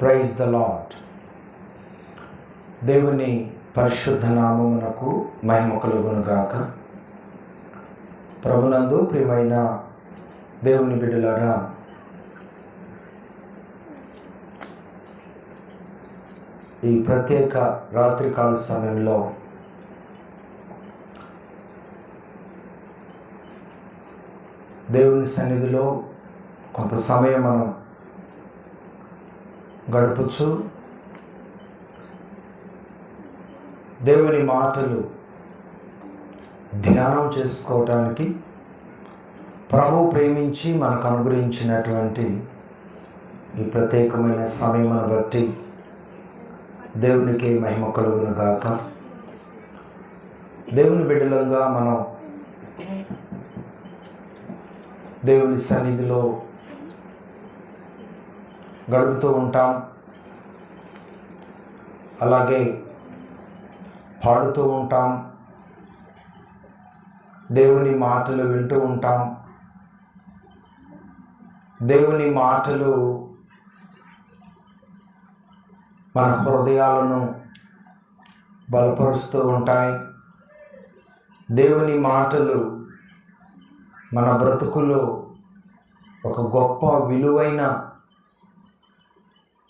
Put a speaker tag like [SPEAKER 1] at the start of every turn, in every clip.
[SPEAKER 1] Praise the lord. దేవుని పరిశుద్ధ నామమునకు మహిమ కలుగునుగాక. ప్రభునందు ప్రియమైన దేవుని బిడ్డలారా, ఈ ప్రత్యేక రాత్రికాల సమయంలో దేవుని సన్నిధిలో కొంత సమయం మనం గడుపుచు దేవుని మాటలు ధ్యానం చేసుకోవటానికి ప్రభువు ప్రేమించి మనకు అనుగ్రహించినటువంటి ఈ ప్రత్యేకమైన సమయమును బట్టి దేవునికి మహిమ కలుగునుగాక. దేవుని బిడ్డలంగా మనం దేవుని సన్నిధిలో గడుపుతూ ఉంటాం, అలాగే పాడుతూ ఉంటాం, దేవుని మాటలు వింటూ ఉంటాం. దేవుని మాటలు మన హృదయాలను బలపరుస్తూ ఉంటాయి. దేవుని మాటలు మన బ్రతుకులో ఒక గొప్ప విలువైన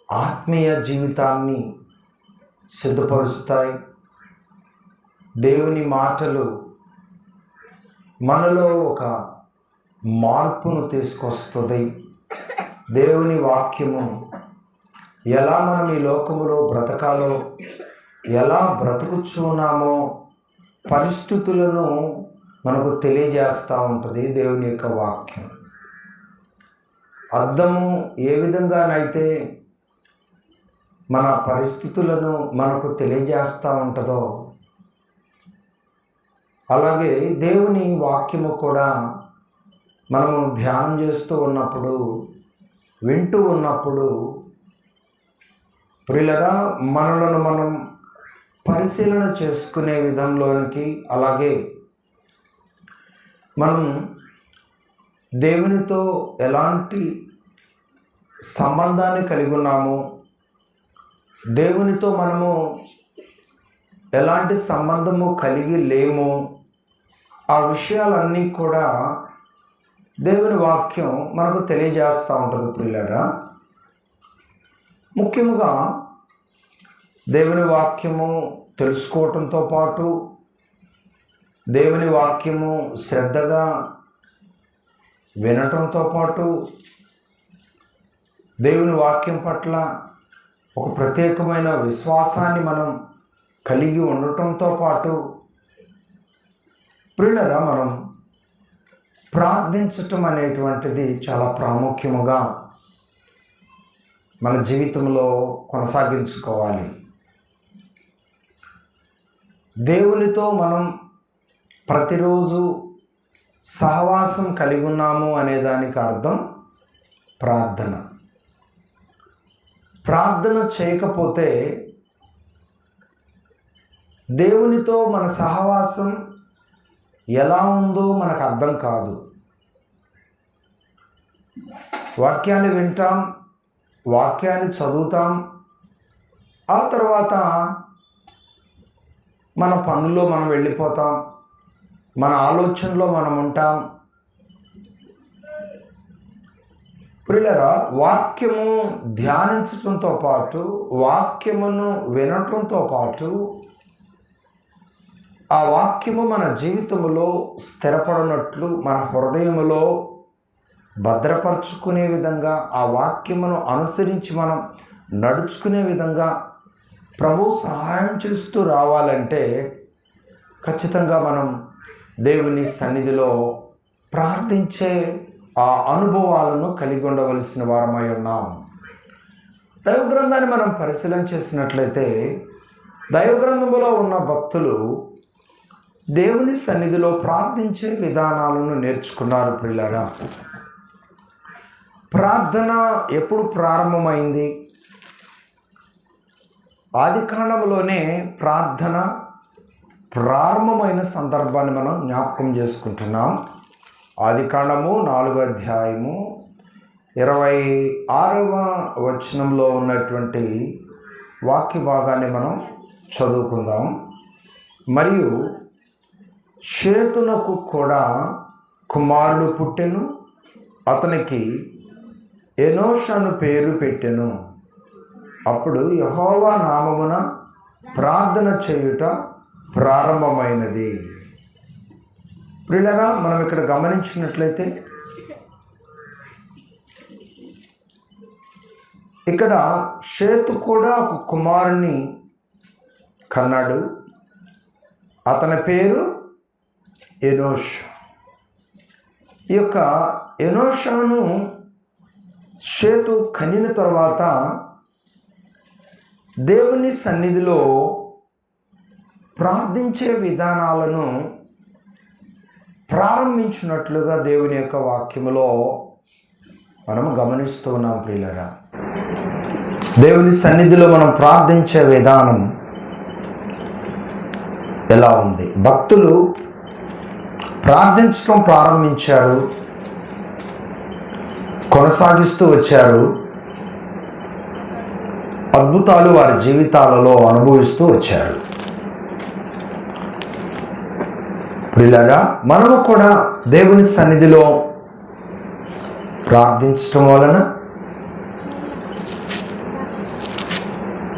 [SPEAKER 1] ఆత్మీయ జీవితాన్ని సిద్ధపరుస్తాయి. దేవుని మాటలు మనలో ఒక మార్పును తీసుకొస్తుంది. దేవుని వాక్యము ఎలా మనం ఈ లోకములో బ్రతకాలో, ఎలా బ్రతుకుచున్నామో పరిస్థితులను మనకు తెలియజేస్తూ ఉంటుంది. దేవుని యొక్క వాక్యం అర్థము ఏ విధంగానైతే మన పరిస్థితులను మనకు తెలియజేస్తూ ఉంటుందో, అలాగే దేవుని వాక్యము కూడా మనము ధ్యానం చేస్తూ ఉన్నప్పుడు, వింటూ ఉన్నప్పుడు ప్రియులరా, మనలను మనం పరిశీలన చేసుకునే విధంలోనికి, అలాగే మనం దేవునితో ఎలాంటి సంబంధాన్ని కలిగి ఉన్నాము, దేవునితో మనము ఎలాంటి సంబంధము కలిగి లేము, ఆ విషయాలన్నీ కూడా దేవుని వాక్యం మనకు తెలియజేస్తూ ఉంటుంది. ప్రియులారా, ముఖ్యముగా దేవుని వాక్యము తెలుసుకోవటంతో పాటు దేవుని వాక్యము శ్రద్ధగా వినటంతో పాటు దేవుని వాక్యం పట్ల ఒక ప్రత్యేకమైన విశ్వాసాన్ని మనం కలిగి ఉండటంతో పాటు ప్రియులారా, మనం ప్రార్థించటం అనేటువంటిది చాలా ప్రాముఖ్యముగా మన జీవితంలో కొనసాగించుకోవాలి. దేవునితో మనం ప్రతిరోజు సహవాసం కలిగి ఉన్నాము అనేదానికి అర్థం ప్రార్థన. ప్రార్థన చేయకపోతే దేవునితో మన సహవాసం ఎలా ఉందో మనకు అర్థం కాదు. వాక్యాన్ని వింటాం, వాక్యాన్ని చదువుతాం, ఆ తర్వాత మన పనుల్లో మనం వెళ్ళిపోతాం, మన ఆలోచనలో మనం ఉంటాం. ప్రియులారా, వాక్యము ధ్యానించటంతో పాటు, వాక్యమును వినటంతో పాటు, ఆ వాక్యము మన జీవితంలో స్థిరపడినట్లు మన హృదయములో భద్రపరుచుకునే విధంగా, ఆ వాక్యమును అనుసరించి మనం నడుచుకునే విధంగా ప్రభు సహాయం చేస్తూ రావాలంటే ఖచ్చితంగా మనం దేవుని సన్నిధిలో ప్రార్థించే ఆ అనుభవాలను కలిగి ఉండవలసిన వారమై ఉన్నాం. దైవ గ్రంథాన్ని మనం పరిశీలన చేసినట్లయితే, దైవ గ్రంథంలో ఉన్న భక్తులు దేవుని సన్నిధిలో ప్రార్థించే విధానాలను నేర్చుకున్నారు. ప్రియులారా, ప్రార్థన ఎప్పుడు ప్రారంభమైంది? ఆదికాండంలోనే ప్రార్థన ప్రారంభమైన సందర్భాన్ని మనం జ్ఞాపకం చేసుకుంటున్నాం. ఆదికాండము 4వ అధ్యాయము 26వ వచనంలో ఉన్నటువంటి వాక్య భాగాన్ని మనం చదువుకుందాం. మరియు షేతునకు కూడా కుమారుడు పుట్టెను, అతనికి ఎనోష్ అను పేరు పెట్టెను. అప్పుడు యెహోవా నామమున ప్రార్థన చేయుట ప్రారంభమైనది. ప్రియులారా, మనం ఇక్కడ గమనించినట్లయితే ఇక్కడ షేతు కూడా ఒక కుమారుని కన్నాడు. అతని పేరు ఎనోష్. ఈ యొక్క ఎనోషాను షేతు కనిన తర్వాత దేవుని సన్నిధిలో ప్రార్థించే విధానాలను ప్రారంభించినట్లుగా దేవుని యొక్క వాక్యములో మనము గమనిస్తూ ఉన్నాం. ప్రియులారా, దేవుని సన్నిధిలో మనం ప్రార్థించే విధానం ఎలా ఉంది? భక్తులు ప్రార్థించడం ప్రారంభించారు, కొనసాగిస్తూ వచ్చారు, అద్భుతాలు వారి జీవితాలలో అనుభవిస్తూ వచ్చారు. ప్రియులారా, మనము కూడా దేవుని సన్నిధిలో ప్రార్థించడం వలన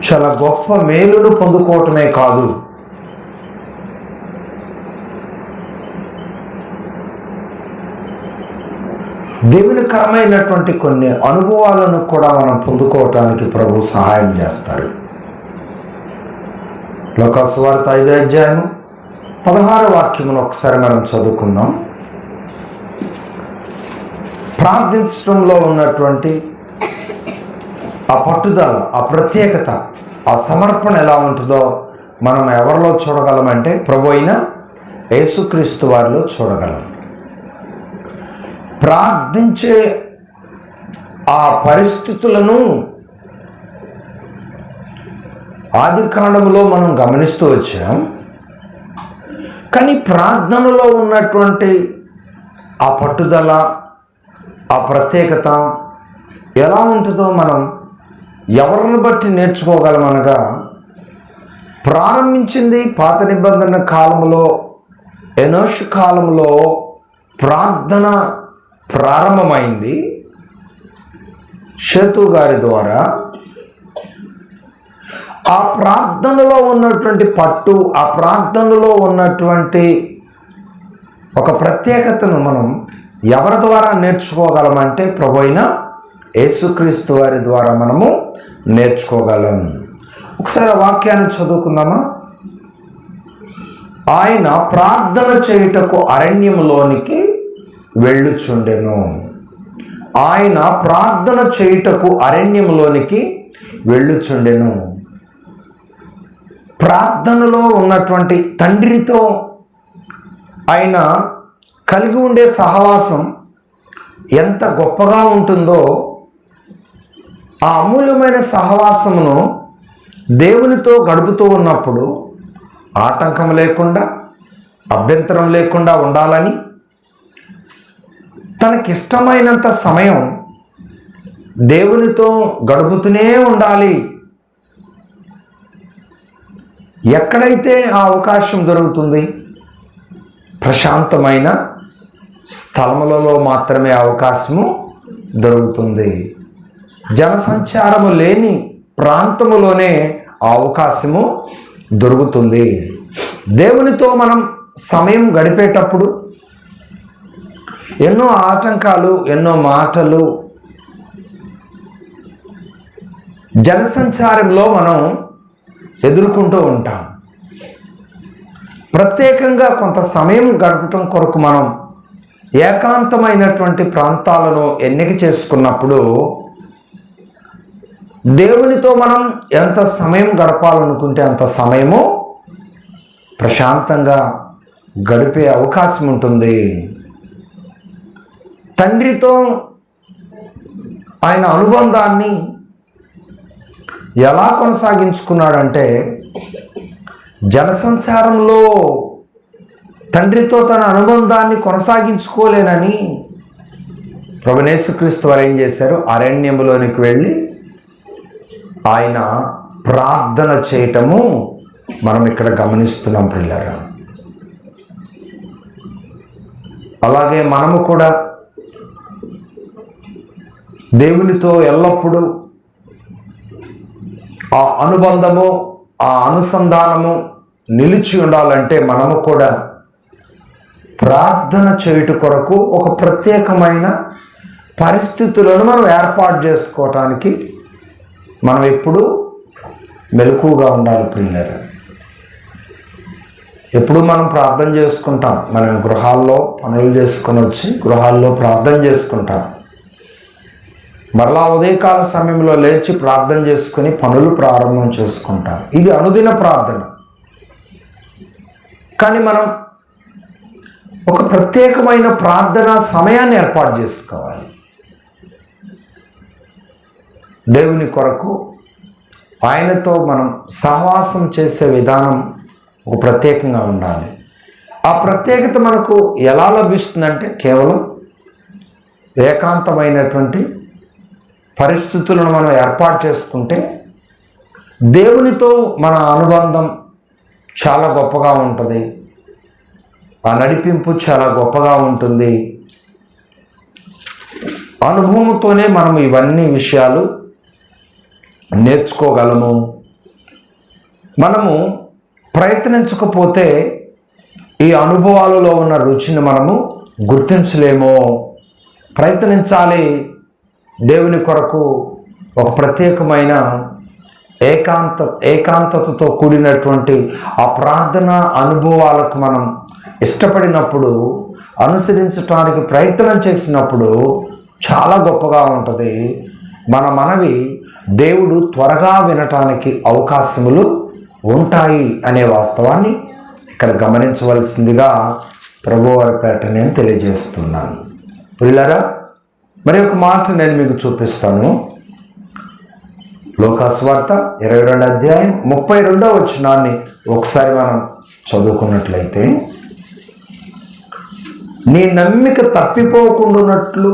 [SPEAKER 1] చాలా గొప్ప మేలును పొందుకోవటమే కాదు, దేవునికరమైనటువంటి కొన్ని అనుభవాలను కూడా మనం పొందుకోవటానికి ప్రభు సహాయం చేస్తారు. లూకాసు వార్త 5వ అధ్యాయం 16వ వాక్యమును ఒకసారి మనం చదువుకుందాం. ప్రార్థించడంలో ఉన్నటువంటి ఆ పట్టుదల, ఆ ప్రత్యేకత, ఆ సమర్పణ ఎలా ఉంటుందో మనం ఎవరిలో చూడగలమంటే ప్రభు అయిన యేసుక్రీస్తు వారిలో చూడగలం. ప్రార్థించే ఆ పరిస్థితులను ఆది కాండములో మనం గమనిస్తూ వచ్చాం. కానీ ప్రార్థనలో ఉన్నటువంటి ఆ పట్టుదల, ఆ ప్రత్యేకత ఎలా ఉంటుందో మనం ఎవరిని బట్టి నేర్చుకోగలమనగా, ప్రారంభించింది పాత నిబంధన కాలంలో, ఎనోష్ కాలంలో ప్రార్థన ప్రారంభమైంది షేతు గారి ద్వారా. ఆ ప్రార్థనలో ఉన్నటువంటి పట్టు, ఆ ప్రార్థనలో ఉన్నటువంటి ఒక ప్రత్యేకతను మనం ఎవరి ద్వారా నేర్చుకోగలమంటే ప్రభు అయిన యేసుక్రీస్తు వారి ద్వారా మనము నేర్చుకోగలం. ఒకసారి ఆ వాక్యాన్ని చదువుకుందామా? ఆయన ప్రార్థన చేయుటకు అరణ్యములోనికి వెళ్ళుచుండెను. ఆయన ప్రార్థన చేయుటకు అరణ్యములోనికి వెళ్ళుచుండెను. ప్రార్థనలో ఉన్నటువంటి తండ్రితో ఆయన కలిగి ఉండే సహవాసం ఎంత గొప్పగా ఉంటుందో, ఆ అమూల్యమైన సహవాసమును దేవునితో గడుపుతూ ఉన్నప్పుడు ఆటంకం లేకుండా, అభ్యంతరం లేకుండా ఉండాలని, తనకిష్టమైనంత సమయం దేవునితో గడుపుతూనే ఉండాలి. ఎక్కడైతే ఆ అవకాశం దొరుకుతుంది, ప్రశాంతమైన స్థలములలో మాత్రమే అవకాశము దొరుకుతుంది. జనసంచారము లేని ప్రాంతములోనే ఆ అవకాశము దొరుకుతుంది. దేవునితో మనం సమయం గడిపేటప్పుడు ఎన్నో ఆటంకాలు, ఎన్నో మాటలు, జనసంచారంలో మనం ఎదుర్కొంటూ ఉంటాం. ప్రత్యేకంగా కొంత సమయం గడపటం కొరకు మనం ఏకాంతమైనటువంటి ప్రాంతాలను ఎన్నిక చేసుకున్నప్పుడు దేవునితో మనం ఎంత సమయం గడపాలనుకుంటే అంత సమయము ప్రశాంతంగా గడిపే అవకాశం ఉంటుంది. తండ్రితో ఆయన అనుబంధాన్ని ఎలా కొనసాగించుకున్నాడంటే, జనసంచారంలో తండ్రితో తన అనుబంధాన్ని కొనసాగించుకోలేనని ప్రభువైన యేసుక్రీస్తు వారు ఏం చేశారు? అరణ్యములోనికి వెళ్ళి ఆయన ప్రార్థన చేయటము మనం ఇక్కడ గమనిస్తున్నాం ప్రియులారా. అలాగే మనము కూడా దేవునితో ఎల్లప్పుడూ ఆ అనుబంధము, ఆ అనుసంధానము నిలిచి ఉండాలంటే మనము కూడా ప్రార్థన చేయుట కొరకు ఒక ప్రత్యేకమైన పరిస్థితులను మనం ఏర్పాటు చేసుకోవటానికి మనం ఎప్పుడు మెలకువగా ఉండాలి ప్రియులారా. ఎప్పుడు మనం ప్రార్థన చేసుకుంటాం. మనం గృహాల్లో పనులు చేసుకొని వచ్చి గృహాల్లో ప్రార్థన చేసుకుంటాం. మరలా ఉదయకాల సమయంలో లేచి ప్రార్థన చేసుకుని పనులు ప్రారంభం చేసుకుంటాం. ఇది అనుదిన ప్రార్థన. కానీ మనం ఒక ప్రత్యేకమైన ప్రార్థన సమయాన్ని ఏర్పాటు చేసుకోవాలి. దేవుని కొరకు ఆయనతో మనం సహవాసం చేసే విధానం ఒక ప్రత్యేకంగా ఉండాలి. ఆ ప్రత్యేకత మనకు ఎలా లభిస్తుందంటే కేవలం ఏకాంతమైనటువంటి పరిస్థితులను మనం ఏర్పాటు చేసుకుంటే దేవునితో మన అనుబంధం చాలా గొప్పగా ఉంటుంది. ఆ నడిపింపు చాలా గొప్పగా ఉంటుంది. అనుభవంతోనే మనం ఇవన్నీ విషయాలు నేర్చుకోగలము. మనము ప్రయత్నించకపోతే ఈ అనుభవాలలో ఉన్న రుచిని మనము గుర్తించలేము. ప్రయత్నించాలి. దేవుని కొరకు ఒక ప్రత్యేకమైన ఏకాంతతతో కూడినటువంటి ఆ ప్రార్థన అనుభవాలకు మనం ఇష్టపడినప్పుడు, అనుసరించడానికి ప్రయత్నం చేసినప్పుడు చాలా గొప్పగా ఉంటుంది. మన మనవి దేవుడు త్వరగా వినటానికి అవకాశములు ఉంటాయి అనే వాస్తవాన్ని ఇక్కడ గమనించవలసిందిగా ప్రభువారి పేరట నేను తెలియజేస్తున్నాను. ప్రియులారా, మరి ఒక మాట నేను మీకు చూపిస్తాను. లోకాసువార్త 22వ అధ్యాయం 32వ వచనాన్ని ఒకసారి మనం చదువుకున్నట్లయితే, నీ నమ్మిక తప్పిపోకుండానట్లు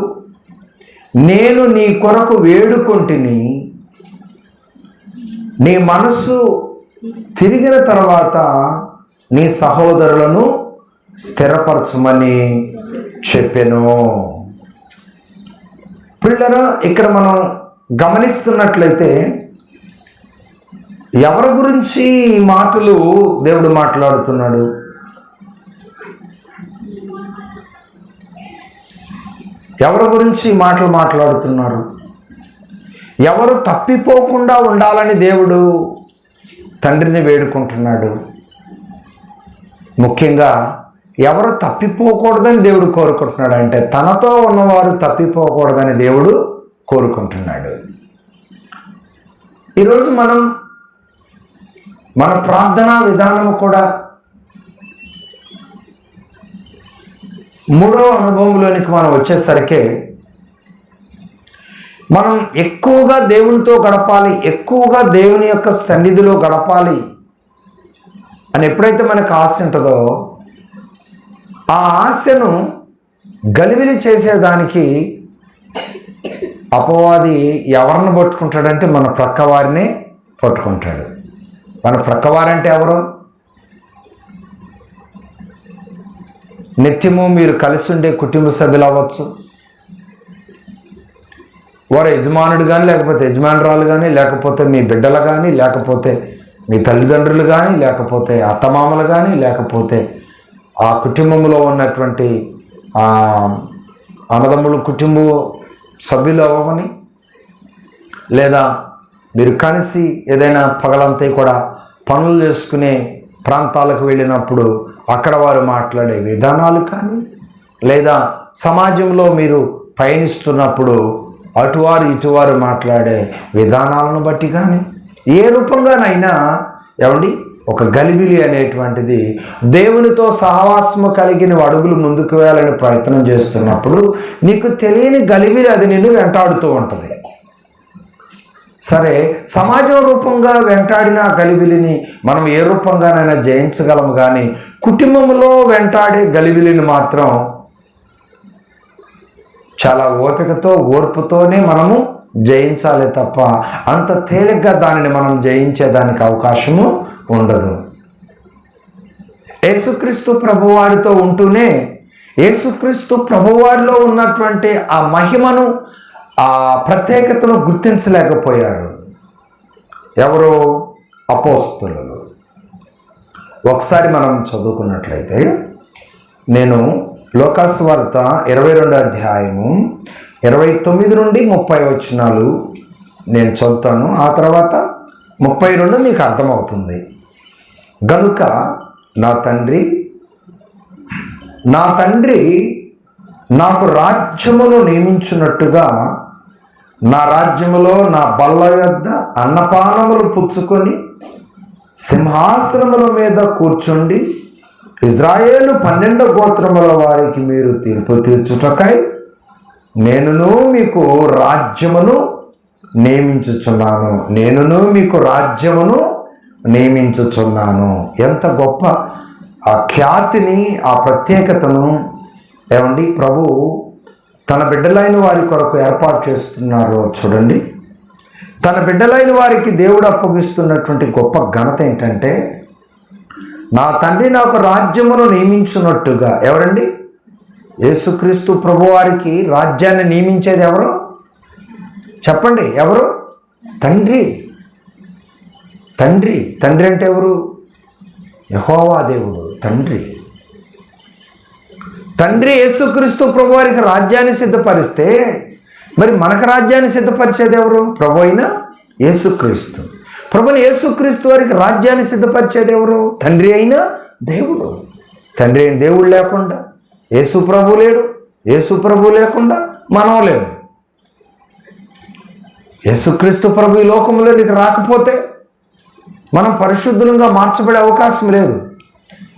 [SPEAKER 1] నేను నీ కొరకు వేడుకొంటిని, నీ మనసు తిరిగిన తర్వాత నీ సహోదరులను స్థిరపరచమని చెప్పెను. ప్రియులారా, ఇక్కడ మనం గమనిస్తున్నట్లయితే ఎవరి గురించి ఈ మాటలు దేవుడు మాట్లాడుతున్నాడు? ఎవరి గురించి ఈ మాటలు మాట్లాడుతున్నారు? ఎవరు తప్పిపోకుండా ఉండాలని దేవుడు తండ్రిని వేడుకుంటున్నాడు. ముఖ్యంగా ఎవరు తప్పిపోకూడదని దేవుడు కోరుకుంటున్నాడు అంటే తనతో ఉన్నవారు తప్పిపోకూడదని దేవుడు కోరుకుంటున్నాడు. ఈరోజు మన ప్రార్థనా విధానము కూడా మూడో అనుభవంలోనికి మనం వచ్చేసరికి మనం ఎక్కువగా దేవునితో గడపాలి, ఎక్కువగా దేవుని యొక్క సన్నిధిలో గడపాలి అని ఎప్పుడైతే మనకు ఆశ ఉంటుందో, ఆ ఆశను గలిబిలి చేసేదానికి అపవాది ఎవరిని పట్టుకుంటాడంటే మన ప్రక్కవారినే పట్టుకుంటాడు. మన ప్రక్కవారంటే ఎవరు? నిత్యము మీరు కలిసి ఉండే కుటుంబ సభ్యులు అవ్వచ్చు, వారు యజమానుడు కానీ, లేకపోతే యజమానురాలు కానీ, లేకపోతే మీ బిడ్డలు కానీ, లేకపోతే మీ తల్లిదండ్రులు కానీ, లేకపోతే అత్తమామలు కానీ, లేకపోతే ఆ కుటుంబంలో ఉన్నటువంటి అన్నదమ్ములు కుటుంబ సభ్యులు అవ్వని, లేదా మీరు కలిసి ఏదైనా పగలంతా కూడా పనులు చేసుకునే ప్రాంతాలకు వెళ్ళినప్పుడు అక్కడ వారు మాట్లాడే విధానాలు కానీ, లేదా సమాజంలో మీరు పయనిస్తున్నప్పుడు అటువారు ఇటువారు మాట్లాడే విధానాలను బట్టి కానీ, ఏ రూపంగానైనా ఏమండి ఒక గలిబిలి అనేటువంటిది దేవునితో సహవాసము కలిగిన అడుగులు ముందుకు వేయాలని ప్రయత్నం చేస్తున్నప్పుడు నీకు తెలియని గలిబిలి అది నిన్ను వెంటాడుతూ ఉంటుంది. సరే, సమాజం రూపంగా వెంటాడిన గలిబిలిని మనం ఏ రూపంగానైనా జయించగలము, కానీ కుటుంబంలో వెంటాడే గలిబిలిని మాత్రం చాలా ఓపికతో ఓర్పుతోనే మనము జయించాలి తప్ప అంత తేలిగ్గా దానిని మనం జయించేదానికి అవకాశము ఉండదు. యేసుక్రీస్తు ప్రభువారితో ఉంటూనే యేసుక్రీస్తు ప్రభువారిలో ఉన్నటువంటి ఆ మహిమను, ఆ ప్రత్యేకతను గుర్తించలేకపోయారు. ఎవరు? అపోస్తలులు. ఒకసారి మనం చదువుకున్నట్లయితే, నేను లూకాసు వార్త 22వ అధ్యాయము 29 నుండి 30 వచనాలు నేను చదువుతాను. ఆ తర్వాత 32 మీకు అర్థమవుతుంది. గనుక నా తండ్రి నాకు రాజ్యమును నియమించున్నట్టుగా నా రాజ్యములో నా బల్ల యొద్ద అన్నపానములు పుచ్చుకొని సింహాసనముల మీద కూర్చుండి ఇజ్రాయేలు 12 గోత్రముల వారికి మీరు తీర్పు తీర్చుటకై నేనును మీకు రాజ్యమును నియమించుచున్నాను. ఎంత గొప్ప ఆ ఖ్యాతిని, ఆ ప్రత్యేకతను ఏమండి ప్రభు తన బిడ్డలైన వారి కొరకు ఏర్పాటు చేస్తున్నారో చూడండి. తన బిడ్డలైన వారికి దేవుడు అప్పగిస్తున్నటువంటి గొప్ప ఘనత ఏంటంటే, నా తండ్రి నాకు రాజ్యమును నియమించున్నట్టుగా. ఎవరండి? యేసుక్రీస్తు ప్రభువారికి రాజ్యాన్ని నియమించేది ఎవరు? చెప్పండి, ఎవరు? తండ్రి. అంటే ఎవరు? యెహోవా దేవుడు. తండ్రి యేసుక్రీస్తు ప్రభువారికి రాజ్యాన్ని సిద్ధపరిస్తే మరి మనకు రాజ్యాన్ని సిద్ధపరిచేది ఎవరు? ప్రభు అయిన యేసుక్రీస్తు. ప్రభుని యేసుక్రీస్తు వారికి రాజ్యాన్ని సిద్ధపరిచేది ఎవరు? తండ్రి అయిన దేవుడు. తండ్రి అయిన దేవుడు లేకుండా యేసు ప్రభు లేడు. యేసు ప్రభు లేకుండా మనం లేము. యేసుక్రీస్తు ప్రభు ఈ లోకంలోనికి రాకపోతే మనం పరిశుద్ధులుగా మార్చబడే అవకాశం లేదు.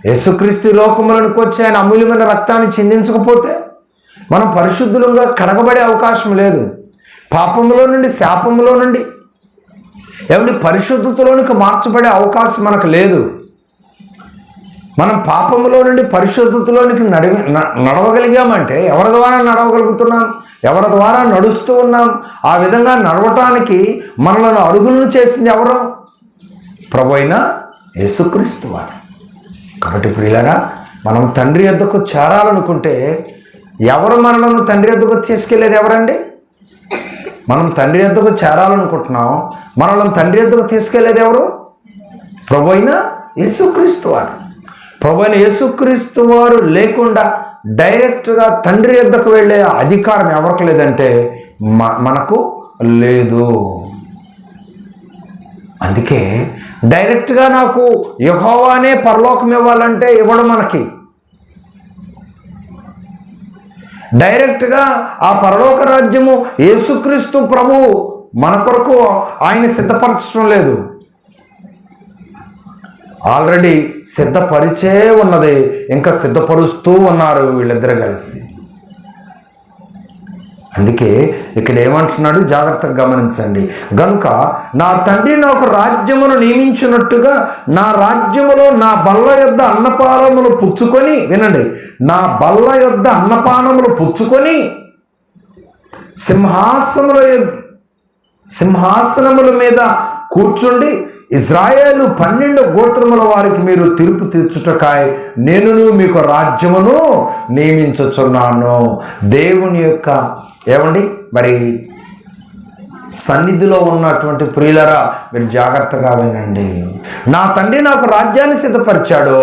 [SPEAKER 1] యేసుక్రీస్తు ఈ లోకంలోనికి వచ్చి ఆయన అమూల్యమైన రక్తాన్ని చిందించకపోతే మనం పరిశుద్ధులుగా కడగబడే అవకాశం లేదు. పాపములో నుండి, శాపములో నుండి ఏమంటే పరిశుద్ధతలోనికి మార్చబడే అవకాశం మనకు లేదు. మనం పాపములో నుండి పరిశుద్ధతలోనికి నడవగలిగామంటే ఎవరి ద్వారా నడవగలుగుతున్నాం? ఎవరి ద్వారా నడుస్తూ ఉన్నాం? ఆ విధంగా నడవటానికి మనలను అడుగులను చేసింది ఎవరో? ప్రభు అయిన యేసుక్రీస్తు వారు. కాబట్టి ప్రియులారా, మనం తండ్రి యొద్దకు చేరాలనుకుంటే ఎవరు మనలను తండ్రి యొద్దకు తీసుకెళ్లేది? ఎవరండి? మనం తండ్రి యొద్దకు చేరాలనుకుంటున్నాం, మనల్ని తండ్రి యొద్దకు తీసుకెళ్లేది ఎవరు? ప్రభు అయిన యేసుక్రీస్తు వారు. ప్రభు అయిన యేసుక్రీస్తు వారు లేకుండా డైరెక్ట్గా తండ్రి యొద్దకు వెళ్ళే అధికారం ఎవరికి లేదంటే మనకు లేదు. అందుకే డైరెక్ట్గా నాకు యెహోవానే పరలోకం ఇవ్వాలంటే ఇవ్వడం మనకి. డైరెక్ట్గా ఆ పరలోక రాజ్యము యేసుక్రీస్తు ప్రభువు మన కొరకు ఆయన సిద్ధపరచడం లేదు. ఆల్రెడీ సిద్ధపరిచే ఉన్నది, ఇంకా సిద్ధపరుస్తూ ఉన్నారు వీళ్ళిద్దరు కలిసి. అందుకే ఇక్కడ ఏమంటున్నాడు? జాగ్రత్తగా గమనించండి. గనుక నా తండ్రి నాకు రాజ్యమును నియమించినట్టుగా నా రాజ్యములో నా బల్ల యొద్ద అన్నపానములు పుచ్చుకొని, వినండి, నా బల్ల యొద్ద అన్నపానములు పుచ్చుకొని సింహాసనముల మీద కూర్చుండి ఇజ్రాయేలు 12 గోత్రముల వారికి మీరు తీర్పు తీర్చుటకాయ నేనును మీకు రాజ్యమును నియమించుచున్నాను. దేవుని యొక్క ఏమండి మరి సన్నిధిలో ఉన్నటువంటి ప్రియులరా, మీరు జాగ్రత్తగా వినండి. నా తండ్రి నాకు రాజ్యాన్ని సిద్ధపరిచాడు,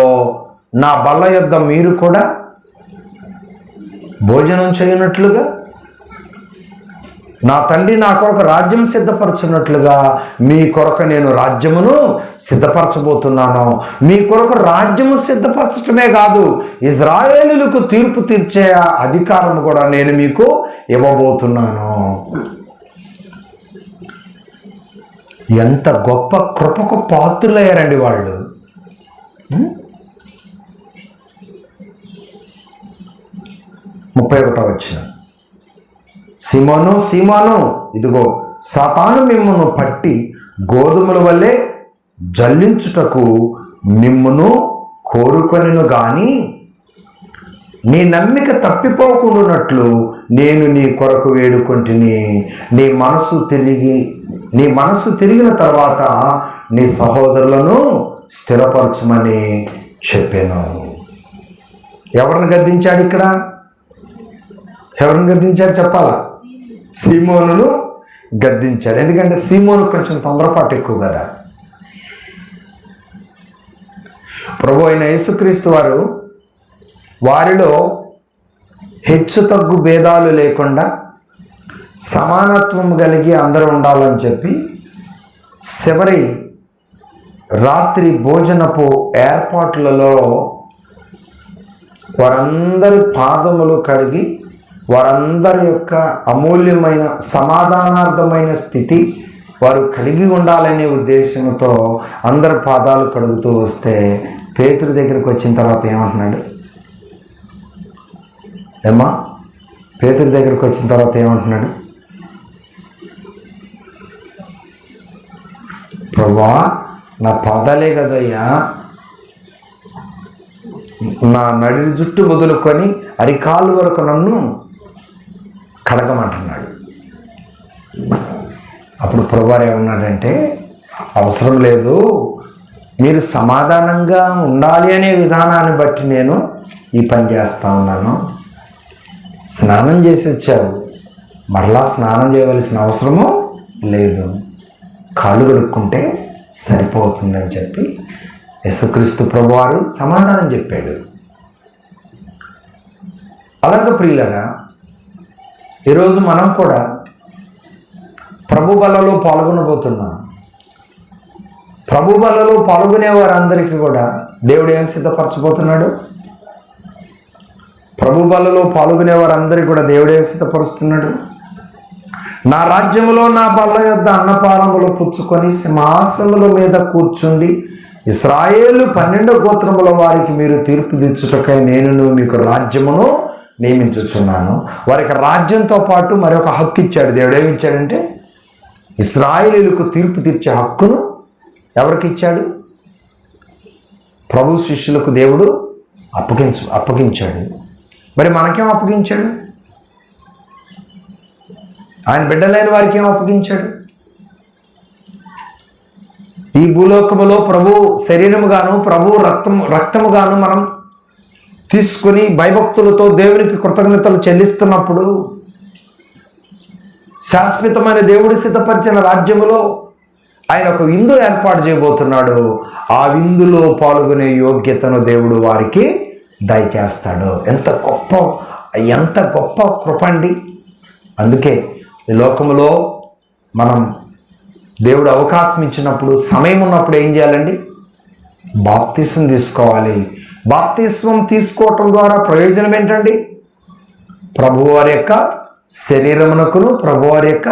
[SPEAKER 1] నా బల్ల యొద్ద మీరు కూడా భోజనం చేయనట్లుగా, నా తండ్రి నా కొరకు రాజ్యం సిద్ధపరచున్నట్లుగా మీ కొరకు నేను రాజ్యమును సిద్ధపరచబోతున్నాను. మీ కొరకు రాజ్యము సిద్ధపరచటమే కాదు, ఇజ్రాయేలులకు తీర్పు తీర్చే అధికారం కూడా నేను మీకు ఇవ్వబోతున్నాను. ఎంత గొప్ప కృపకు పాత్రులయ్యారండి వాళ్ళు. 31వ వచనం, సీమోను సీమోను, ఇదిగో సాతాను మిమ్మును పట్టి గోధుమల వల్లే జల్లించుటకు మిమ్మును కోరుకొనెను గాని నీ నమ్మిక తప్పిపోకుండానట్లు నేను నీ కొరకు వేడుకొంటిని. నీ మనసు తిరిగిన తర్వాత నీ సహోదరులను స్థిరపరచమని చెప్పాను. ఎవరిని గద్దించాడు ఇక్కడ? ఎవరిని గద్దించాడు చెప్పాలా? సీమోనును గద్దించాడు. ఎందుకంటే సీమోను కొంచెం తొందరపాటు ఎక్కువ కదా. ప్రభు అయిన యేసుక్రీస్తు వారిలో హెచ్చు తగ్గు భేదాలు లేకుండా సమానత్వం కలిగి అందరూ ఉండాలని చెప్పి చివరి రాత్రి భోజనపు ఏర్పాట్లలో వారందరి పాదములు కడిగి వారందరి యొక్క అమూల్యమైన సమాధానార్థమైన స్థితి వారు కలిగి ఉండాలనే ఉద్దేశంతో అందరి పాదాలు కడుగుతూ వస్తే పేతురు దగ్గరికి వచ్చిన తర్వాత ఏమంటున్నాడు? పేతురు దగ్గరికి వచ్చిన తర్వాత ఏమంటున్నాడు? ప్రభువా, నా పాదాలే కదయ్యా, నా నడి జుట్టు మొదలుకొని అరికాలు వరకు నన్ను కడగమంటున్నాడు. అప్పుడు ప్రభువారు ఏమన్నాడంటే, అవసరం లేదు, మీరు సమాధానంగా ఉండాలి అనే విధానాన్ని బట్టి నేను ఈ పని చేస్తూ ఉన్నాను. స్నానం చేసి వచ్చావు, మరలా స్నానం చేయవలసిన అవసరము లేదు, కాళ్ళు కడుక్కుంటే సరిపోతుందని చెప్పి యేసుక్రీస్తు ప్రభువారు సమాధానం చెప్పాడు. అలాగే ప్రియులారా, ఈరోజు మనం కూడా ప్రభు బలలో పాల్గొనబోతున్నాం. ప్రభు బలలో పాల్గొనే వారందరికీ కూడా దేవుడు ఏం సిద్ధపరచబోతున్నాడు? ప్రభు బలలో పాల్గొనే వారందరికీ కూడా దేవుడు ఏం సిద్ధపరుస్తున్నాడు? నా రాజ్యములో నా బల్ల యొద్ద అన్నపానములు పుచ్చుకొని సింహాసనముల మీద కూర్చుండి ఇశ్రాయేలు 12 గోత్రముల వారికి మీరు తీర్పు తీర్చుటకై నేను మీకు రాజ్యమును నియమించుచున్నాను. వారికి రాజ్యంతో పాటు మరొక హక్కు ఇచ్చాడు. దేవుడు ఏమి ఇచ్చాడంటే, ఇశ్రాయేలీయులకు తీర్పు తీర్చే హక్కును ఎవరికి ఇచ్చాడు? ప్రభు శిష్యులకు దేవుడు అప్పగించాడు. మరి మనకేం అప్పగించాడు? ఆయన బిడ్డలైన వారికి ఏం అప్పగించాడు? ఈ భూలోకములో ప్రభు శరీరముగాను ప్రభు రక్తముగాను మనం తీసుకుని భయభక్తులతో దేవునికి కృతజ్ఞతలు చెల్లిస్తున్నప్పుడు శాశ్వతమైన దేవుడు సిద్ధపరిచిన రాజ్యములో ఆయన ఒక విందు ఏర్పాటు చేయబోతున్నాడు. ఆ విందులో పాల్గొనే యోగ్యతను దేవుడు వారికి దయచేస్తాడు. ఎంత గొప్ప కృప అండి. అందుకే ఈ లోకములో మనం దేవుడు అవకాశం ఇచ్చినప్పుడు, సమయం ఉన్నప్పుడు ఏం చేయాలండి? బాప్తిస్మం తీసుకోవాలి. బాప్తిస్మం తీసుకోవటం ద్వారా ప్రయోజనం ఏంటండి? ప్రభువారి యొక్క శరీరమునకును ప్రభువారి యొక్క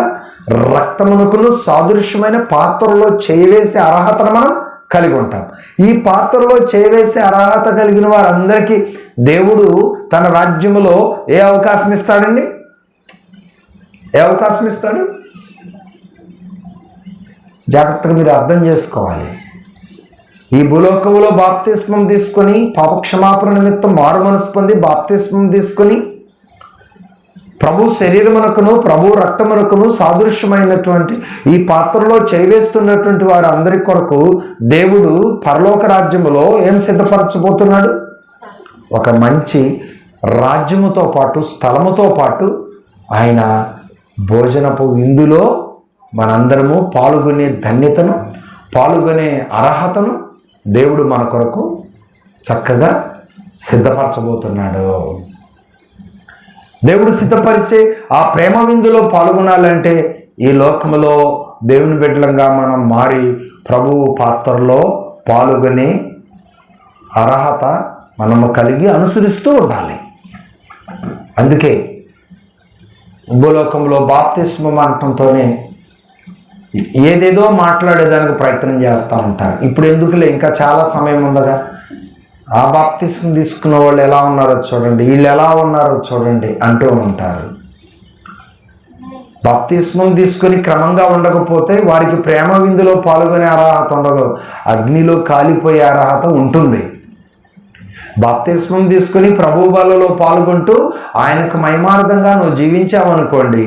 [SPEAKER 1] రక్తమునకును సాదృశ్యమైన పాత్రలో చేయవేసే అర్హతను మనం కలిగి ఉంటాం. ఈ పాత్రలో చేయవేసే అర్హత కలిగిన వారందరికీ దేవుడు తన రాజ్యములో ఏ అవకాశం ఇస్తాడండి? ఏ అవకాశం ఇస్తాడు? జాగ్రత్తగా మీరు అర్థం చేసుకోవాలి. ఈ భూలోకములో బాప్తిస్మం తీసుకొని పాపక్షమాపణ నిమిత్తం మారు మనసు పొంది బాప్తిస్మం తీసుకొని ప్రభు శరీరమునకును ప్రభు రక్తమునకును సాదృశ్యమైనటువంటి ఈ పాత్రలో చేయవేస్తున్నటువంటి వారు అందరి కొరకు దేవుడు పరలోక రాజ్యములో ఏం సిద్ధపరచబోతున్నాడు? ఒక మంచి రాజ్యముతో పాటు స్థలముతో పాటు ఆయన భోజనపు విందులో మనందరము పాల్గొనే ధన్యతను, పాల్గొనే అర్హతను దేవుడు మన కొరకు చక్కగా సిద్ధపరచబోతున్నాడు. దేవుడు సిద్ధపరిచే ఆ ప్రేమ విందులో పాల్గొనాలంటే ఈ లోకములో దేవుని బిడ్డలంగా మనం మారి ప్రభువు పాత్రలో పాల్గొనే అర్హత మనము కలిగి అనుసరిస్తూ ఉండాలి. అందుకే భూలోకంలో బాప్తిస్మం అనటంతోనే ఏదేదో మాట్లాడేదానికి ప్రయత్నం చేస్తూ ఉంటారు. ఇప్పుడు ఎందుకులే, ఇంకా చాలా సమయం ఉండగా, ఆ బాప్తిస్మం తీసుకున్న వాళ్ళు ఎలా ఉన్నారో చూడండి, వీళ్ళు ఎలా ఉన్నారో చూడండి అంటూ ఉంటారు. బాప్తిస్మం తీసుకొని క్రమంగా ఉండకపోతే వారికి ప్రేమ విందులో పాల్గొనే అర్హత ఉండదు, అగ్నిలో కాలిపోయే అర్హత ఉంటుంది. బాప్తిస్మం తీసుకుని ప్రభు బలలో పాల్గొంటూ ఆయనకు మహిమార్థంగా నువ్వు జీవించావనుకోండి,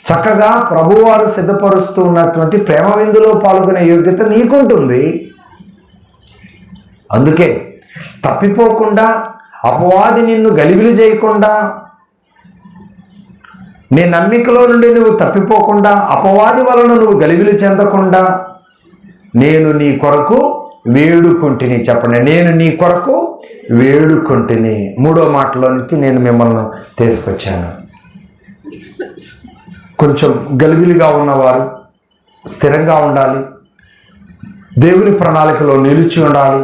[SPEAKER 1] చక్కగా ప్రభువారు సిద్ధపరుస్తూ ఉన్నటువంటి ప్రేమ విందులో పాల్గొనే యోగ్యత నీకుంటుంది. అందుకే తప్పిపోకుండా, అపవాది నిన్ను గలిబిలి చేయకుండా, నీ నమ్మికలో నుండి నువ్వు తప్పిపోకుండా, అపవాది వలన నువ్వు గలిబిలి చెందకుండా, నేను నీ కొరకు వేడుకుంటుని. చెప్పండి, నేను నీ కొరకు వేడుకుంటుని. 3వ మాటలోనికి నేను మిమ్మల్ని తీసుకొచ్చాను. కొంచెం గలిబిలిగా ఉన్నవారు స్థిరంగా ఉండాలి, దేవుని ప్రణాళికలో నిలిచి ఉండాలి,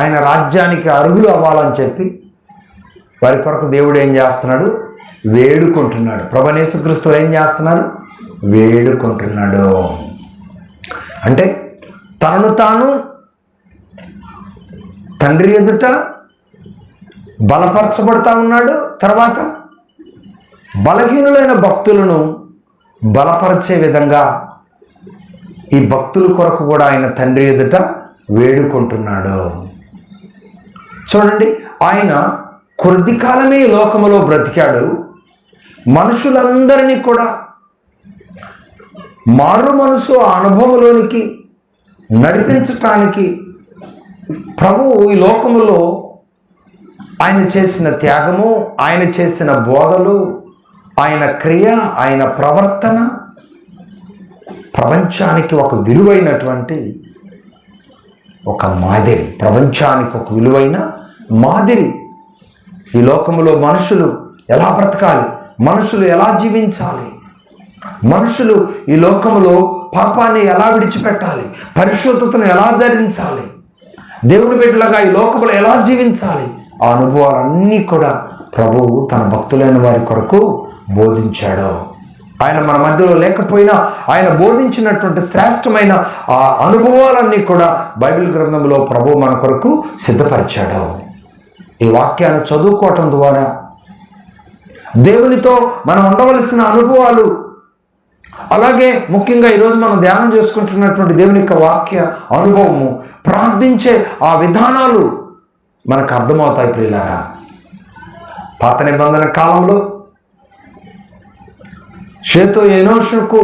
[SPEAKER 1] ఆయన రాజ్యానికి అర్హులు అవ్వాలని చెప్పి వారి కొరకు దేవుడు ఏం చేస్తున్నాడు? వేడుకుంటున్నాడు. ప్రభువైన యేసుక్రీస్తు ఏం చేస్తున్నారు? వేడుకుంటున్నాడు. అంటే తనను తాను తండ్రి ఎదుట బలపరచబడతా ఉన్నాడు. తర్వాత బలహీనులైన భక్తులను బలపరిచే విధంగా ఈ భక్తుల కొరకు కూడా ఆయన తండ్రి ఎదుట వేడుకుంటున్నాడు. చూడండి, ఆయన కొద్ది కాలమే ఈ లోకములో బ్రతికాడు. మనుషులందరినీ కూడా మారు మనసు అనుభవంలోనికి నడిపించటానికి ప్రభువు ఈ లోకములో ఆయన చేసిన త్యాగము, ఆయన చేసిన బోధలు, ఆయన క్రియ, ఆయన ప్రవర్తన ప్రపంచానికి ఒక విలువైనటువంటి ఒక మాదిరి. ప్రపంచానికి ఒక విలువైన మాదిరి. ఈ లోకములో మనుషులు ఎలా బ్రతకాలి, మనుషులు ఎలా జీవించాలి, మనుషులు ఈ లోకములో పాపాన్ని ఎలా విడిచిపెట్టాలి, పరిశుద్ధతను ఎలా ధరించాలి, దేవుని బిడ్డలుగా ఈ లోకములో ఎలా జీవించాలి, ఆ అనుభవాలన్నీ కూడా ప్రభువు తన భక్తులైన వారి కొరకు బోధించాడు. ఆయన మన మధ్యలో లేకపోయినా ఆయన బోధించినటువంటి శ్రేష్టమైన ఆ అనుభవాలన్నీ కూడా బైబిల్ గ్రంథంలో ప్రభువు మన కొరకు సిద్ధపరిచాడు. ఈ వాక్యాన్ని చదువుకోవటం ద్వారా దేవునితో మనం ఉండవలసిన అనుభవాలు, అలాగే ముఖ్యంగా ఈరోజు మనం ధ్యానం చేసుకుంటున్నటువంటి దేవుని యొక్క వాక్య అనుభవము, ప్రార్థించే ఆ విధానాలు మనకు అర్థమవుతాయి. ప్రియులారా, పాత నిబంధన కాలంలో షేతో ఎనోషుకు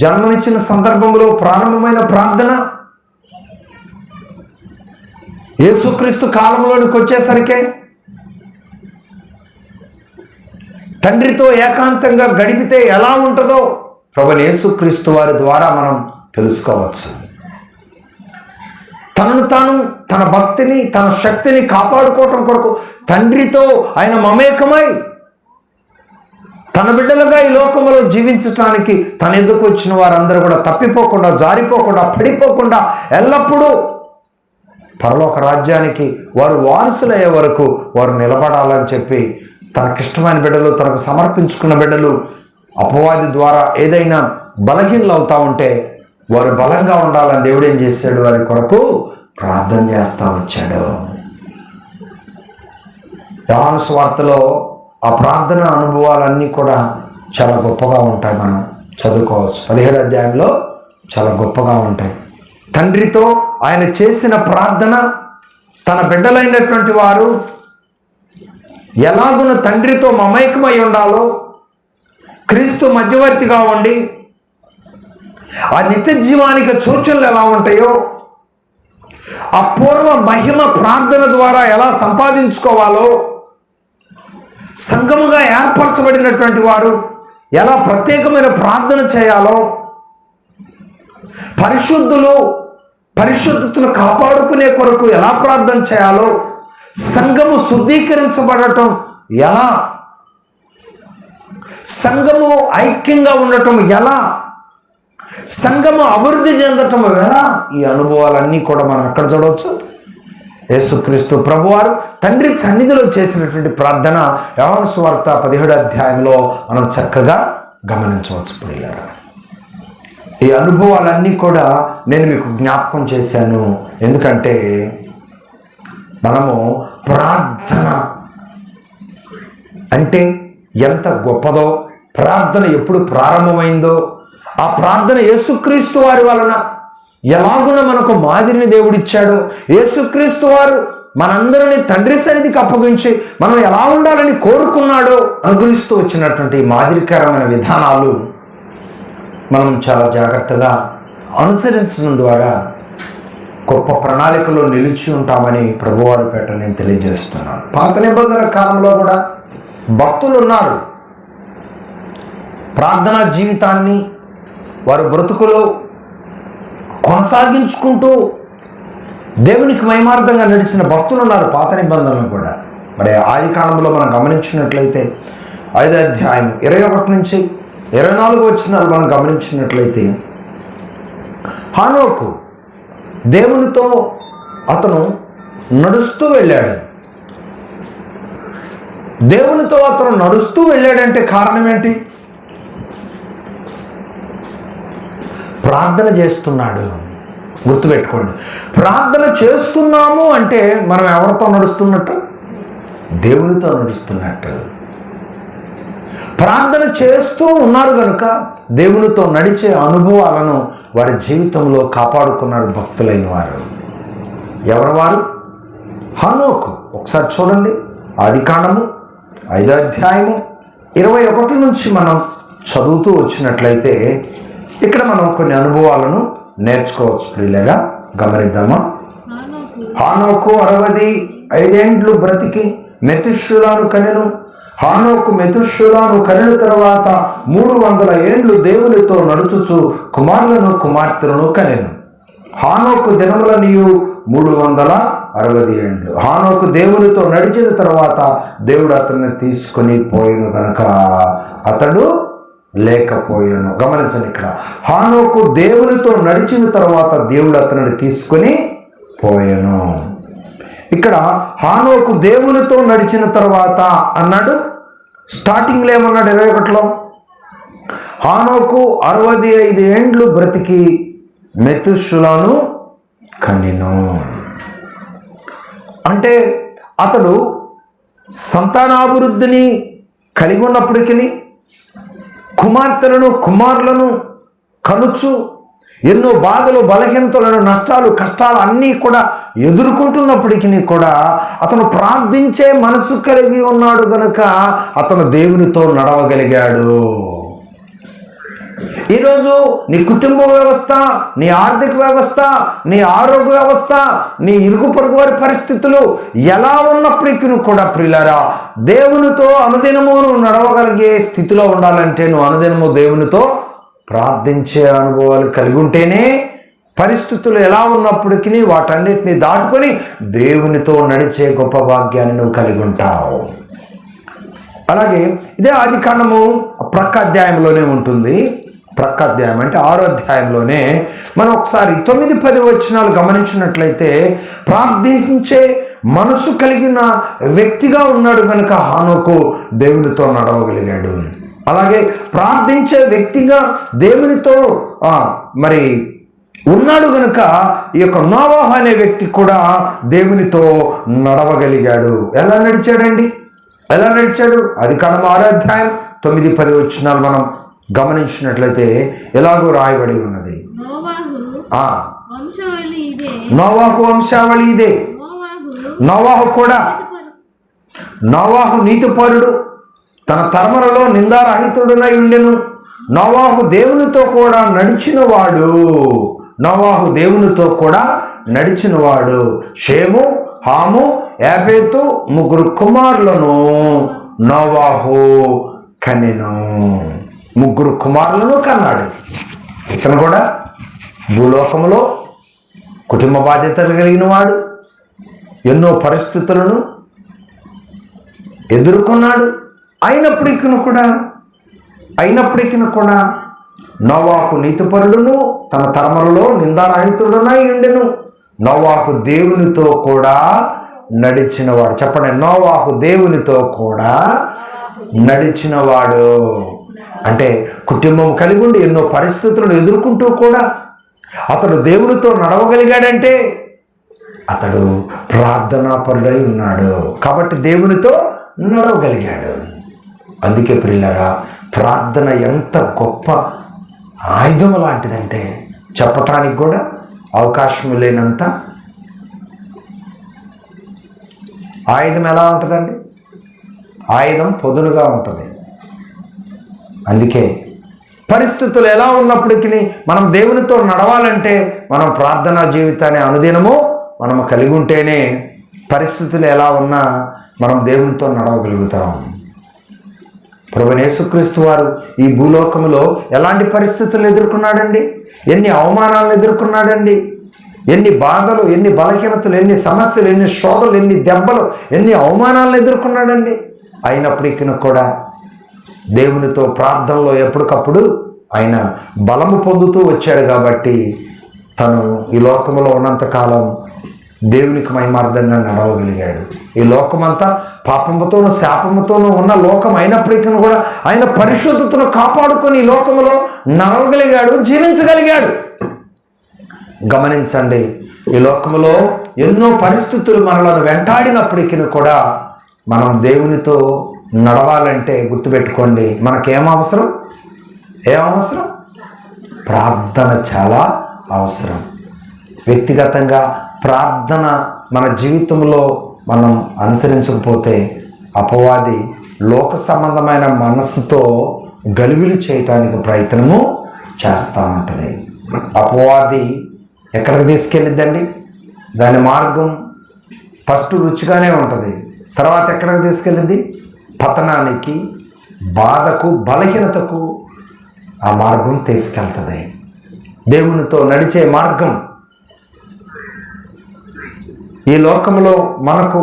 [SPEAKER 1] జన్మనిచ్చిన సందర్భంలో ప్రారంభమైన ప్రార్థన యేసుక్రీస్తు కాలంలోనికి వచ్చేసరికే తండ్రితో ఏకాంతంగా గడిపితే ఎలా ఉంటుందో ప్రభువైన యేసుక్రీస్తు వారి ద్వారా మనం తెలుసుకోవచ్చు. తనను తాను, తన భక్తిని, తన శక్తిని కాపాడుకోవటం కొరకు తండ్రితో ఆయన మమేకమై తన బిడ్డలుగా ఈ లోకంలో జీవించటానికి తన ఎదుకు వచ్చిన వారందరూ కూడా తప్పిపోకుండా, జారిపోకుండా, పడిపోకుండా ఎల్లప్పుడూ పరలోక రాజ్యానికి వారు వారసులయ్యే వరకు వారు నిలబడాలని చెప్పి తనకిష్టమైన బిడ్డలు, తనకు సమర్పించుకున్న బిడ్డలు అపవాది ద్వారా ఏదైనా బలహీనలు అవుతా ఉంటే వారు బలంగా ఉండాలని దేవుడు ఏం చేశాడు? వారి కొరకు ప్రార్థన చేస్తూ వచ్చాడు. యోహాను సువార్తలో ఆ ప్రార్థన అనుభవాలన్నీ కూడా చాలా గొప్పగా ఉంటాయి. మనం చదువుకోవచ్చు. 17వ అధ్యాయంలో చాలా గొప్పగా ఉంటాయి. తండ్రితో ఆయన చేసిన ప్రార్థన, తన బిడ్డలైనటువంటి వారు ఎలాగున తండ్రితో మమైకమై ఉండాలో, క్రీస్తు మధ్యవర్తిగా ఉండి ఆ నిత్య జీవానికి సూచనలు ఎలా ఉంటాయో, ఆ పూర్వ మహిమ ప్రార్థన ద్వారా ఎలా సంపాదించుకోవాలో, సంఘముగా ఏర్పరచబడినటువంటి వారు ఎలా ప్రత్యేకమైన ప్రార్థన చేయాలో, పరిశుద్ధులు పరిశుద్ధతను కాపాడుకునే కొరకు ఎలా ప్రార్థన చేయాలో, సంఘము శుద్ధీకరించబడటం ఎలా, సంఘము ఐక్యంగా ఉండటం ఎలా, సంఘము అభివృద్ధి చెందటం ఎలా, ఈ అనుభవాలన్నీ కూడా మనం ఎక్కడ చూడవచ్చు? యేసుక్రీస్తు ప్రభువారు తండ్రి సన్నిధిలో చేసినటువంటి ప్రార్థన యోహాను సువార్త 17వ అధ్యాయంలో మనం చక్కగా గమనించవచ్చు. ప్రియులారా, ఈ అనుభవాలన్నీ కూడా నేను మీకు జ్ఞాపకం చేశాను. ఎందుకంటే మనము ప్రార్థన అంటే ఎంత గొప్పదో, ప్రార్థన ఎప్పుడు ప్రారంభమైందో, ఆ ప్రార్థన యేసుక్రీస్తు వారి వలన ఎలాగున మనకు మాదిరిని దేవుడిచ్చాడో, యేసుక్రీస్తు వారు మనందరినీ తండ్రి సన్నిధికి అప్పగించి మనం ఎలా ఉండాలని కోరుకున్నాడో అనుగ్రహిస్తూ వచ్చినటువంటి మాదిరికరమైన విధానాలు మనం చాలా జాగ్రత్తగా అనుసరించడం ద్వారా గొప్ప ప్రణాళికలో నిలిచి ఉంటామని ప్రభువారి పేట నేను తెలియజేస్తున్నాను. పాత నిబంధన కాలంలో కూడా భక్తులు ఉన్నారు. ప్రార్థనా జీవితాన్ని వారు బ్రతుకులో కొనసాగించుకుంటూ దేవునికి మహిమార్థంగా నడిచిన భక్తులు ఉన్నారు పాత నిబంధనలు కూడా. మరి ఆది కాలంలో మనం గమనించినట్లయితే 5వ అధ్యాయం 21 నుంచి 24 వచనాలు మనం గమనించినట్లయితే హానోకు దేవునితో అతను నడుస్తూ వెళ్ళాడు. దేవునితో అతను నడుస్తూ వెళ్ళాడంటే కారణం ఏంటి? ప్రార్థన చేస్తున్నాడు. గుర్తుపెట్టుకోండి, ప్రార్థన చేస్తున్నాము అంటే మనం ఎవరితో నడుస్తున్నట్టు? దేవునితో నడుస్తున్నట్టు. ప్రార్థన చేస్తూ ఉన్నారు కనుక దేవునితో నడిచే అనుభవాలను వారి జీవితంలో కాపాడుకున్నారు భక్తులైన వారు. ఎవరు వారు? హానోకు. ఒకసారి చూడండి, ఆదికాండము 5వ అధ్యాయము 21 నుంచి మనం చదువుతూ వచ్చినట్లయితే ఇక్కడ మనం కొన్ని అనుభవాలను నేర్చుకోవచ్చు. ప్రియులగా గమనిద్దామా? హానోకు 65 ఏండ్లు బ్రతికి మెతుషులాను కనెను. హానోకు మెతుషులాను కనిన తర్వాత 300 ఏండ్లు దేవునితో నడుచుచు కుమారులను కుమార్తెలను కనెను. హానోకు దినములనియు 360 ఏండ్లు. హానోకు దేవునితో నడిచిన తర్వాత దేవుడు అతన్ని తీసుకొని పోయిను గనక అతడు లేకపోయాను. గమనించండి, ఇక్కడ హానోకు దేవునితో నడిచిన తర్వాత దేవుడు అతనిని తీసుకొని పోయాను. ఇక్కడ హానోకు దేవునితో నడిచిన తర్వాత అన్నాడు. స్టార్టింగ్లో ఏమన్నాడు? 21లో హానోకు 65 ఏండ్లు బ్రతికి మెతుషులాను కనెను. అంటే అతడు సంతానాభివృద్ధిని కలిగి ఉన్నప్పటికీ కుమార్తెలను కుమారులను కనుచు ఎన్నో బాధలు బలహీనతలను నష్టాలు కష్టాలు అన్నీ కూడా ఎదుర్కొంటున్నప్పటికీ కూడా అతను ప్రార్థించే మనసు కలిగి ఉన్నాడు గనుక అతను దేవునితో నడవగలిగాడు. ఈరోజు నీ కుటుంబ వ్యవస్థ, నీ ఆర్థిక వ్యవస్థ, నీ ఆరోగ్య వ్యవస్థ, నీ ఇరుగు పొరుగు వారి పరిస్థితులు ఎలా ఉన్నప్పటికీ కూడా ప్రియులారా, దేవునితో అనుదినము నడవగలిగే స్థితిలో ఉండాలంటే నువ్వు అనుదినము దేవునితో ప్రార్థించే అనుభవాలు కలిగి ఉంటేనే పరిస్థితులు ఎలా ఉన్నప్పటికీ వాటన్నిటిని దాటుకొని దేవునితో నడిచే గొప్ప భాగ్యాన్ని నువ్వు కలిగి ఉంటావు. అలాగే ఇదే ఆదికాండము ప్రక్క అధ్యాయంలోనే ఉంటుంది. ప్రక్క అధ్యాయం అంటే 6వ అధ్యాయంలోనే మనం ఒకసారి 9-10 వచనాలు గమనించినట్లయితే ప్రార్థించే మనసు కలిగిన వ్యక్తిగా ఉన్నాడు కనుక హానోకు దేవునితో నడవగలిగాడు. అలాగే ప్రార్థించే వ్యక్తిగా దేవునితో మరి ఉన్నాడు కనుక ఈ యొక్క నోవాహు అనే వ్యక్తి కూడా దేవునితో నడవగలిగాడు. ఎలా నడిచాడండి? ఎలా నడిచాడు? ఆదికాండం 6వ అధ్యాయం 9-10 వచనాలు మనం గమనించినట్లయితే ఎలాగో రాయబడి ఉన్నది. నోవాహు వంశావళి ఇదే. నోవాహు కూడా నోవాహు నీతిపరుడు, తన తరములలో నిందారహితుడునై ఉండెను. నోవాహు దేవునితో కూడా నడిచినవాడు. నోవాహు దేవునితో కూడా నడిచినవాడు. షేము, హాము, యాఫెతు 3 కుమారులను నోవాహు కనెను. 3 కుమారులను కన్నాడు. ఇతను కూడా భూలోకములో కుటుంబ బాధ్యతలు కలిగిన వాడు. ఎన్నో పరిస్థితులను ఎదుర్కొన్నాడు. అయినప్పటికీ కూడా నోవాహు నీతిపరుడును, తన తరములలో నిందారహితుడునై ఉండెను. నోవాహు దేవునితో కూడా నడిచినవాడు. చెప్పండి, నోవాహు దేవునితో కూడా నడిచినవాడు. అంటే కుటుంబం కలిగి ఉండి ఎన్నో పరిస్థితులను ఎదుర్కొంటూ కూడా అతడు దేవునితో నడవగలిగాడంటే అతడు ప్రార్థనాపరుడై ఉన్నాడు కాబట్టి దేవునితో నడవగలిగాడు. అందుకే ప్రియులారా, ప్రార్థన ఎంత గొప్ప ఆయుధం లాంటిదంటే చెప్పటానికి కూడా అవకాశం లేనంత ఆయుధం ఎలా ఉంటుందండి? ఆయుధం పొదునుగా ఉంటుంది. అందుకే పరిస్థితులు ఎలా ఉన్నప్పటికీ మనం దేవునితో నడవాలంటే మనం ప్రార్థనా జీవితాన్ని అనుదినము మనం కలిగి ఉంటేనే పరిస్థితులు ఎలా ఉన్నా మనం దేవునితో నడవగలుగుతాం. ప్రభువైన యేసుక్రీస్తు వారు ఈ భూలోకంలో ఎలాంటి పరిస్థితులు ఎదుర్కొన్నాడండి? ఎన్ని అవమానాలను ఎదుర్కొన్నాడండి? ఎన్ని బాధలు, ఎన్ని బలహీనతలు, ఎన్ని సమస్యలు, ఎన్ని శోధలు, ఎన్ని దెబ్బలు, ఎన్ని అవమానాలను ఎదుర్కొన్నాడండి. అయినప్పటికీ కూడా దేవునితో ప్రార్థనలో ఎప్పటికప్పుడు ఆయన బలము పొందుతూ వచ్చాడు. కాబట్టి తను ఈ లోకంలో ఉన్నంతకాలం దేవునికి మహిమార్థంగా నడవగలిగాడు. ఈ లోకమంతా పాపముతోనూ శాపముతోనూ ఉన్న లోకం అయినప్పటికీ కూడా ఆయన పరిశుద్ధతను కాపాడుకొని ఈ లోకంలో నడవగలిగాడు, జీవించగలిగాడు. గమనించండి, ఈ లోకంలో ఎన్నో పరిస్థితులు మనలను వెంటాడినప్పటికీ కూడా మనం దేవునితో నడవాలంటే గుర్తుపెట్టుకోండి, మనకేం అవసరం? ప్రార్థన చాలా అవసరం. వ్యక్తిగతంగా ప్రార్థన మన జీవితంలో మనం అనుసరించకపోతే అపవాది లోక సంబంధమైన మనస్సుతో గలిబిలి చేయటానికి ప్రయత్నము చేస్తూ ఉంటుంది. అపవాది ఎక్కడికి తీసుకెళ్ళిద్దండి? దాని మార్గం ఫస్ట్ రుచిగానే ఉంటుంది, తర్వాత ఎక్కడికి తీసుకెళ్ళింది? పతనానికి, బాధకు, బలహీనతకు ఆ మార్గం తీసుకెళ్తుంది. దేవునితో నడిచే మార్గం ఈ లోకంలో మనకు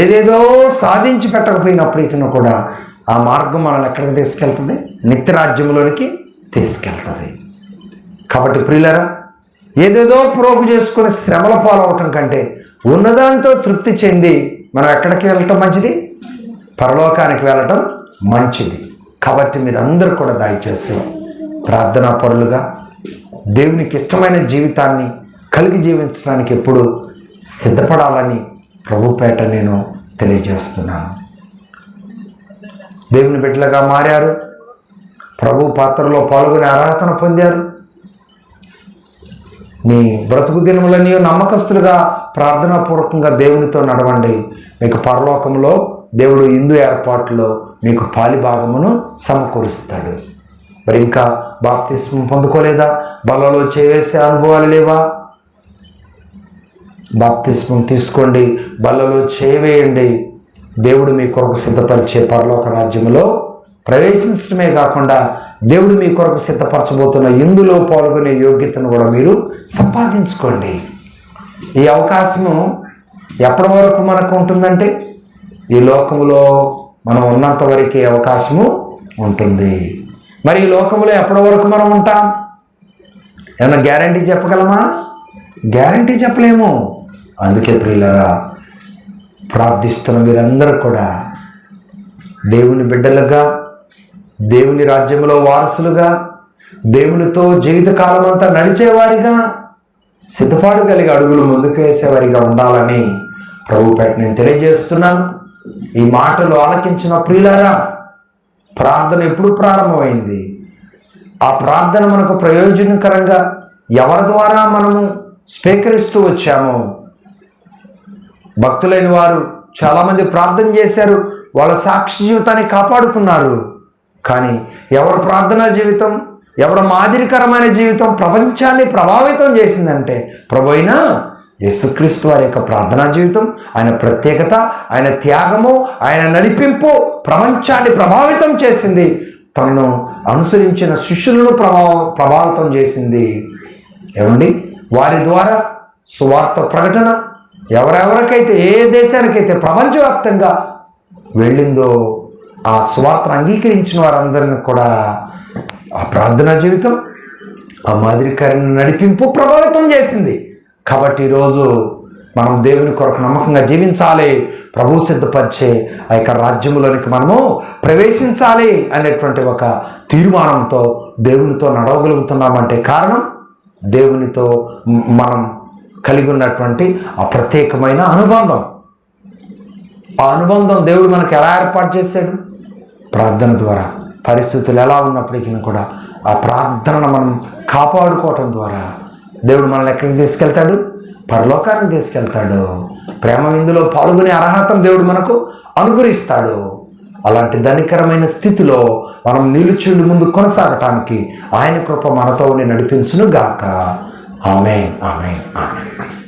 [SPEAKER 1] ఏదేదో సాధించి పెట్టకపోయినప్పటికీ కూడా ఆ మార్గం మనల్ని ఎక్కడికి తీసుకెళ్తుంది? నిత్యరాజ్యంలోనికి తీసుకెళ్తుంది. కాబట్టి ప్రియులారా, ఏదేదో ప్రోగు చేసుకుని శ్రమల పాలవటం కంటే ఉన్నదాంతో తృప్తి చెంది మనం ఎక్కడికి వెళ్ళటం మంచిది? పరలోకానికి వెళ్ళటం మంచిది. కాబట్టి మీరందరూ కూడా దయచేసి ప్రార్థనా పరులుగా దేవునికి ఇష్టమైన జీవితాన్ని కలిగి జీవించడానికి ఎప్పుడు సిద్ధపడాలని ప్రభుపేట నేను తెలియజేస్తున్నాను. దేవుని బిడ్డలుగా మారారు, ప్రభు పాత్రలో పాల్గొనే అర్హతను పొందారు. మీ బ్రతుకు దినములని నమ్మకస్తులుగా ప్రార్థనాపూర్వకంగా దేవునితో నడవండి. మీకు పరలోకంలో దేవుడు ఇందు ఏర్పాటులో మీకు పాలిభాగమును సమకూరుస్తాడు. మరి ఇంకా బాప్తిస్మం పొందుకోలేదా? బలలో చేసే అనుభవాలు లేవా? బాప్తిస్మం తీసుకోండి, బలలో చేవేయండి. దేవుడు మీ కొరకు సిద్ధపరిచే పరలోక రాజ్యములో ప్రవేశించడమే కాకుండా దేవుడు మీ కొరకు సిద్ధపరచబోతున్న ఇందులో పాల్గొనే యోగ్యతను కూడా మీరు సంపాదించుకోండి. ఈ అవకాశము ఎప్పటి వరకు మనకు ఉంటుందంటే ఈ లోకంలో మనం ఉన్నంత వరకే అవకాశము ఉంటుంది. మరి ఈ లోకంలో ఎప్పటి వరకు మనం ఉంటాం? ఏమన్నా గ్యారంటీ చెప్పగలమా? గ్యారంటీ చెప్పలేము. అందుకే ప్రియులారా, ప్రార్థిస్తున్న మీరందరూ కూడా దేవుని బిడ్డలుగా, దేవుని రాజ్యంలో వారసులుగా, దేవునితో జీవితకాలం అంతా నడిచేవారిగా, సిద్ధపాటు కలిగి అడుగులు ముందుకు వేసేవారిగా ఉండాలని ప్రభుపేట నేను తెలియజేస్తున్నాను. ఈ మాటలు ఆలకించిన ప్రియులారా, ప్రార్థన ఎప్పుడు ప్రారంభమైంది? ఆ ప్రార్థన మనకు ప్రయోజనకరంగా ఎవరి ద్వారా మనము స్వీకరిస్తూ వచ్చామో, భక్తులైన వారు చాలామంది ప్రార్థన చేశారు, వాళ్ళ సాక్షి జీవితాన్ని కాపాడుకున్నారు. కానీ ఎవరి ప్రార్థనా జీవితం, ఎవరి మాదిరికరమైన జీవితం ప్రపంచాన్ని ప్రభావితం చేసిందంటే ప్రభు అయిన యేసుక్రీస్తు వారి యొక్క ప్రార్థనా జీవితం, ఆయన ప్రత్యేకత, ఆయన త్యాగము, ఆయన నడిపింపు ప్రపంచాన్ని ప్రభావితం చేసింది. తనను అనుసరించిన శిష్యులను ప్రభావితం చేసింది. ఏమండి, వారి ద్వారా సువార్త ప్రకటన ఎవరెవరికైతే, ఏ దేశానికైతే ప్రపంచవ్యాప్తంగా వెళ్ళిందో ఆ సువార్తను అంగీకరించిన వారందరిని కూడా ఆ ప్రార్థనా జీవితం, ఆ మాదిరికరమైన నడిపింపు ప్రభావితం చేసింది. కాబట్టి ఈరోజు మనం దేవుని కొరకు నమ్మకంగా జీవించాలి, ప్రభు సిద్ధపరిచే ఆ యొక్క రాజ్యంలోనికి మనము ప్రవేశించాలి అనేటువంటి ఒక తీర్మానంతో దేవునితో నడవగలుగుతున్నామంటే కారణం దేవునితో మనం కలిగి ఉన్నటువంటి ఆ ప్రత్యేకమైన అనుబంధం. ఆ అనుబంధం దేవుడు మనకు ఎలా ఏర్పాటు చేశాడు? ప్రార్థన ద్వారా. పరిస్థితులు ఎలా ఉన్నప్పటికీ కూడా ఆ ప్రార్థనను మనం కాపాడుకోవటం ద్వారా దేవుడు మనల్ని ఎక్కడికి తీసుకెళ్తాడు? పరలోకానికి తీసుకెళ్తాడు. ప్రేమ విందులో పాల్గొనే అర్హతను దేవుడు మనకు అనుగ్రహిస్తాడు. అలాంటి ధనికరమైన స్థితిలో మనం నిలుచుండి ముందు కొనసాగటానికి ఆయన కృప మనతో నడిపించును గాక. ఆమేన్, ఆమేన్, ఆమేన్.